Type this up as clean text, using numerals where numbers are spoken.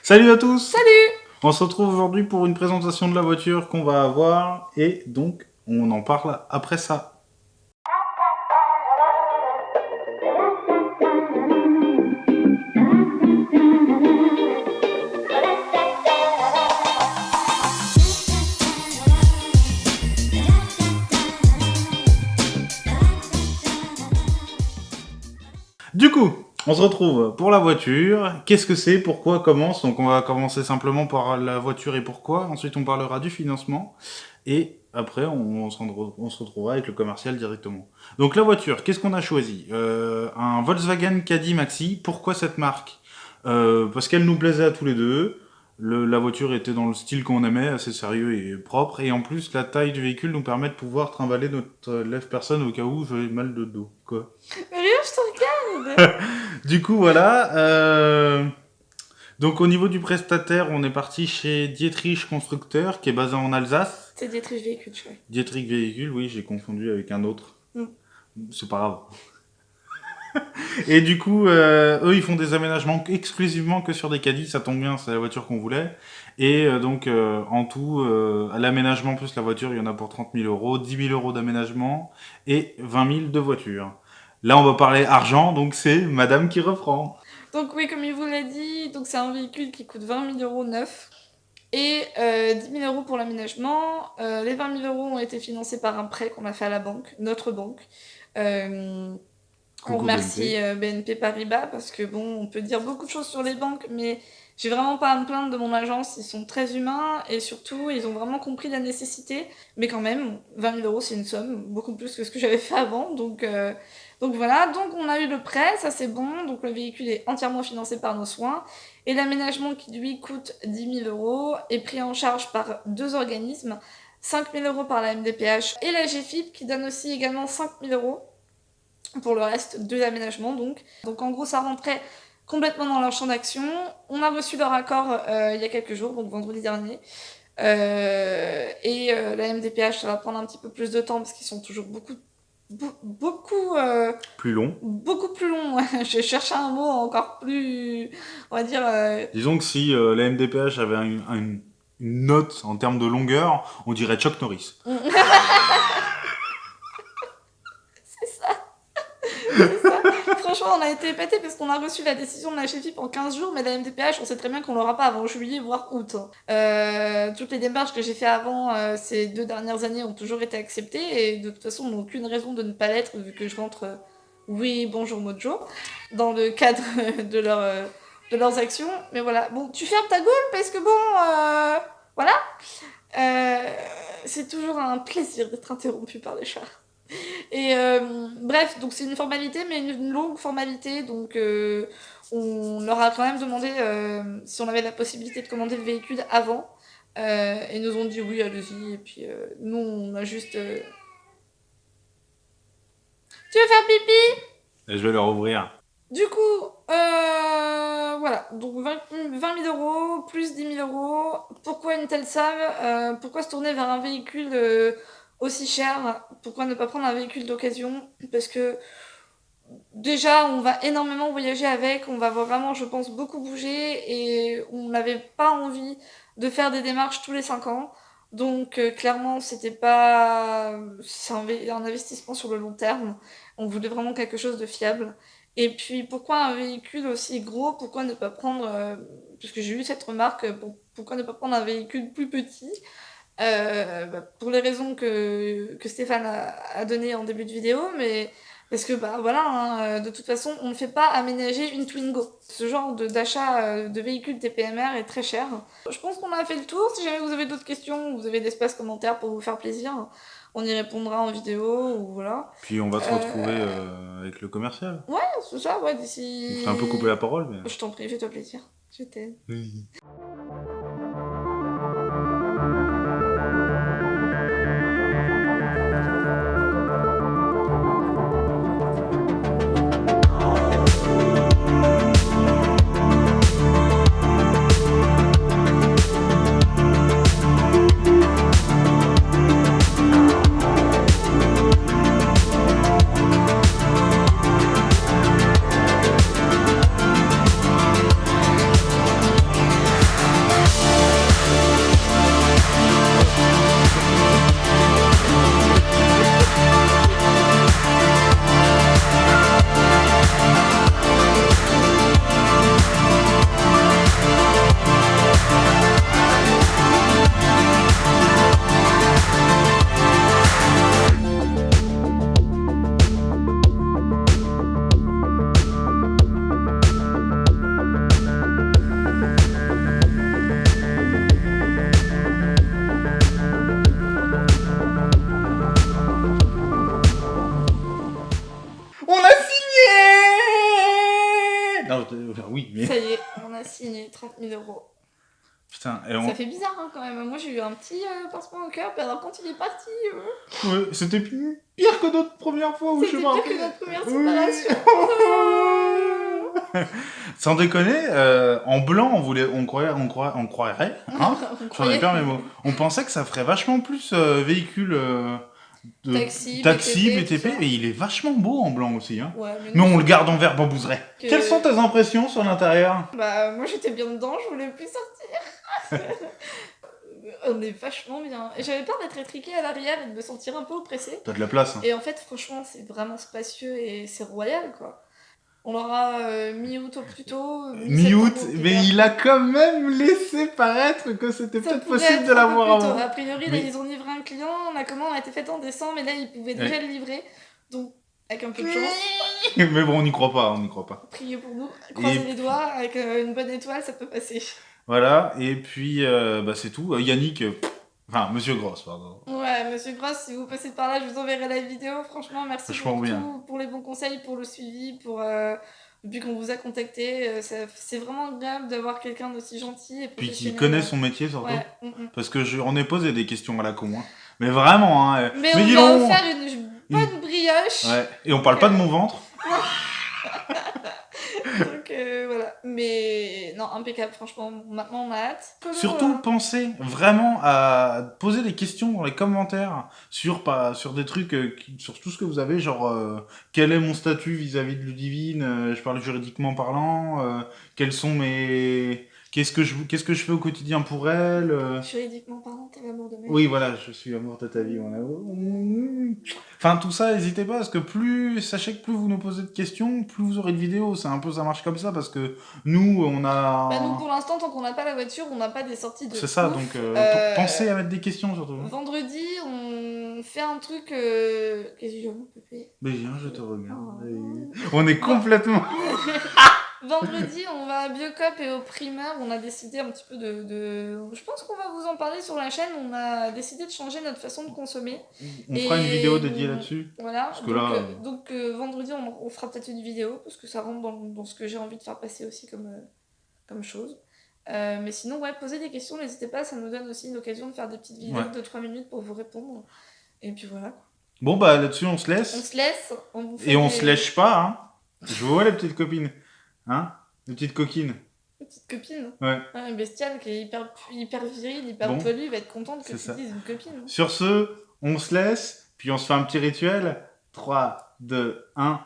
Salut à tous. Salut. On se retrouve aujourd'hui pour une présentation de la voiture qu'on va avoir et donc on en parle après ça. Du coup, on se retrouve pour la voiture. Qu'est-ce que c'est? Pourquoi? Comment? Donc on va commencer simplement par la voiture et pourquoi. Ensuite on parlera du financement. Et après on se retrouvera avec le commercial directement. Donc la voiture, qu'est-ce qu'on a choisi? Un Volkswagen Caddy Maxi. Pourquoi cette marque? Parce qu'elle nous plaisait à tous les deux. La voiture était dans le style qu'on aimait, assez sérieux et propre. Et en plus, la taille du véhicule nous permet de pouvoir trimballer notre lève-personne au cas où j'ai mal de dos. Quoi. Mais regarde, je te regarde. Du coup, voilà. Donc, au niveau du prestataire, on est parti chez Dietrich Constructeur, qui est basé en Alsace. C'est Dietrich Véhicule, je crois. Dietrich Véhicule, oui, j'ai confondu avec un autre. C'est pas grave. Et du coup, eux, ils font des aménagements exclusivement que sur des caddies. Ça tombe bien, c'est la voiture qu'on voulait. Et donc, en tout, à l'aménagement plus la voiture, il y en a pour 30 000 euros, 10 000 euros d'aménagement et 20 000 de voiture. Là, on va parler argent, donc c'est madame qui reprend. Donc oui, comme il vous l'a dit, donc c'est un véhicule qui coûte 20 000 euros neuf et 10 000 euros pour l'aménagement. Les 20 000 euros ont été financés par un prêt qu'on a fait à la banque, notre banque. On remercie BNP Paribas parce que bon, on peut dire beaucoup de choses sur les banques, mais j'ai vraiment pas à me plaindre de mon agence. Ils sont très humains et surtout, ils ont vraiment compris la nécessité. Mais quand même, 20 000 euros, c'est une somme, beaucoup plus que ce que j'avais fait avant. Donc voilà, donc on a eu le prêt, ça c'est bon. Donc le véhicule est entièrement financé par nos soins. Et l'aménagement qui lui coûte 10 000 euros est pris en charge par deux organismes. 5 000 euros par la MDPH et la GFIP qui donne aussi également 5 000 euros pour le reste de l'aménagement. Donc en gros, ça rentrait complètement dans leur champ d'action. On a reçu leur accord il y a quelques jours, donc vendredi dernier. La MDPH, ça va prendre un petit peu plus de temps parce qu'ils sont toujours beaucoup plus long. Beaucoup plus long, ouais. Je cherchais un mot encore plus, on va dire... Disons que si la MDPH avait une note en termes de longueur, on dirait Chuck Norris. C'est ça. Franchement, on a été épatés parce qu'on a reçu la décision de la GFIP en 15 jours, mais la MDPH, on sait très bien qu'on l'aura pas avant juillet, voire août. Toutes les démarches que j'ai fait avant ces 2 dernières années ont toujours été acceptées, et de toute façon, on n'a aucune raison de ne pas l'être, vu que je rentre, oui, bonjour Mojo, dans le cadre de leurs actions. Mais voilà, bon, tu fermes ta gueule parce que bon, voilà. C'est toujours un plaisir d'être interrompu par les chats. Et bref, donc c'est une formalité, mais une longue formalité. Donc on leur a quand même demandé si on avait la possibilité de commander le véhicule avant. Et ils nous ont dit oui, allez-y. Et puis nous, on a juste... Tu veux faire pipi? Et je vais leur ouvrir. Du coup, voilà. Donc 20 000 euros plus 10 000 euros. Pourquoi une telle somme? Pourquoi se tourner vers un véhicule aussi cher? Pourquoi ne pas prendre un véhicule d'occasion? Parce que déjà, on va énormément voyager avec, on va vraiment, je pense, beaucoup bouger, et on n'avait pas envie de faire des démarches tous les 5 ans. Donc clairement, c'était pas... C'est un investissement sur le long terme. On voulait vraiment quelque chose de fiable. Et puis, pourquoi un véhicule aussi gros? Pourquoi ne pas prendre... parce que j'ai eu cette remarque, pourquoi ne pas prendre un véhicule plus petit? Pour les raisons que Stéphane a données en début de vidéo, mais parce que voilà, hein, de toute façon, on ne fait pas aménager une Twingo. Ce genre d'achat de véhicules TPMR est très cher. Je pense qu'on a fait le tour. Si jamais vous avez d'autres questions, vous avez d'espace commentaires pour vous faire plaisir, on y répondra en vidéo, ou voilà. Puis on va se retrouver avec le commercial. Ouais, c'est ça, ouais, d'ici... On s'est un peu coupé la parole, mais... Je t'en prie, fais-toi plaisir. Je t'aime. Oui. signé 30 000 euros. Putain, Ça fait bizarre hein, quand même. Moi j'ai eu un petit pincement au cœur, puis alors quand il est parti. Ouais, c'était pire que notre première fois où je C'était me pire rappelle. que notre première séparation. Sans déconner, en blanc, on croirait, hein, j'en ai perds mes mots. On pensait que ça ferait vachement plus véhicule de Taxi, BTP, tout ça. et il est vachement beau en blanc aussi. Hein. Ouais, Mais on le garde en vert bambouseret. Que- Quelles sont tes impressions sur l'intérieur? Bah moi j'étais bien dedans, je voulais plus sortir. On est vachement bien. Et j'avais peur d'être étriquée à l'arrière et de me sentir un peu oppressée. T'as de la place. Hein. Et en fait franchement c'est vraiment spacieux et c'est royal quoi. On l'aura mi-août au plus tôt. Mi-août, mais il a quand même laissé paraître que c'était peut-être possible de l'avoir avant. A priori, là, ils ont livré un client, la commande a été faite en décembre, mais là, ils pouvaient déjà le livrer. Donc, avec un peu de chance. Mais bon, on n'y croit pas. Priez pour nous, croisez les doigts, avec une bonne étoile, ça peut passer. Voilà, et puis, c'est tout. Yannick, enfin, Monsieur Gross, pardon. Ouais, Monsieur Gross, si vous passez par là, je vous enverrai la vidéo. Franchement, merci pour tout, pour les bons conseils, pour le suivi, depuis qu'on vous a contacté. C'est vraiment agréable d'avoir quelqu'un d'aussi gentil et professionnel. Puis qui connaît son métier, surtout. Ouais. Parce que on est posé des questions à la con. Hein. Mais vraiment, hein. Mais on lui a offert une bonne brioche. Ouais, et on parle pas de mon ventre. Donc voilà, mais non, impeccable, franchement, maintenant on a hâte. Surtout, pensez vraiment à poser des questions dans les commentaires sur des trucs, sur tout ce que vous avez, genre quel est mon statut vis-à-vis de Ludivine, je parle juridiquement parlant, quels sont mes... Qu'est-ce que je fais au quotidien pour elle Juridiquement parlant, t'es l'amour de ma vie. Oui, voilà, je suis l'amour de ta vie. Enfin, tout ça, n'hésitez pas, parce que sachez que plus vous nous posez de questions, plus vous aurez de vidéos. Ça marche comme ça, parce que nous, on a... Bah nous, pour l'instant, tant qu'on n'a pas la voiture, on n'a pas des sorties de C'est ça, ouf. donc pensez à mettre des questions, surtout. Vendredi, on fait un truc... Qu'est-ce que j'ai mon pépé? Mais viens, je te regarde. On est complètement... Vendredi, on va à Biocop et au Primeur. On a décidé un petit peu Je pense qu'on va vous en parler sur la chaîne. On a décidé de changer notre façon de consommer. On fera une vidéo dédiée là-dessus. Voilà. Parce que donc vendredi, on fera peut-être une vidéo parce que ça rentre dans ce que j'ai envie de faire passer aussi comme chose. Mais sinon, ouais, posez des questions, n'hésitez pas. Ça nous donne aussi l'occasion de faire des petites vidéos de 3 minutes pour vous répondre. Et puis voilà. Bon, bah là-dessus, on se laisse. On se laisse. On se lèche pas, hein. Je vous vois, les petites copines. Hein? Les petites coquines. Une petite copine. Ouais. Un bestial qui est hyper viril, hyper poilu, il va être contente que tu dises une copine. Sur ce, on se laisse, puis on se fait un petit rituel. 3, 2, 1...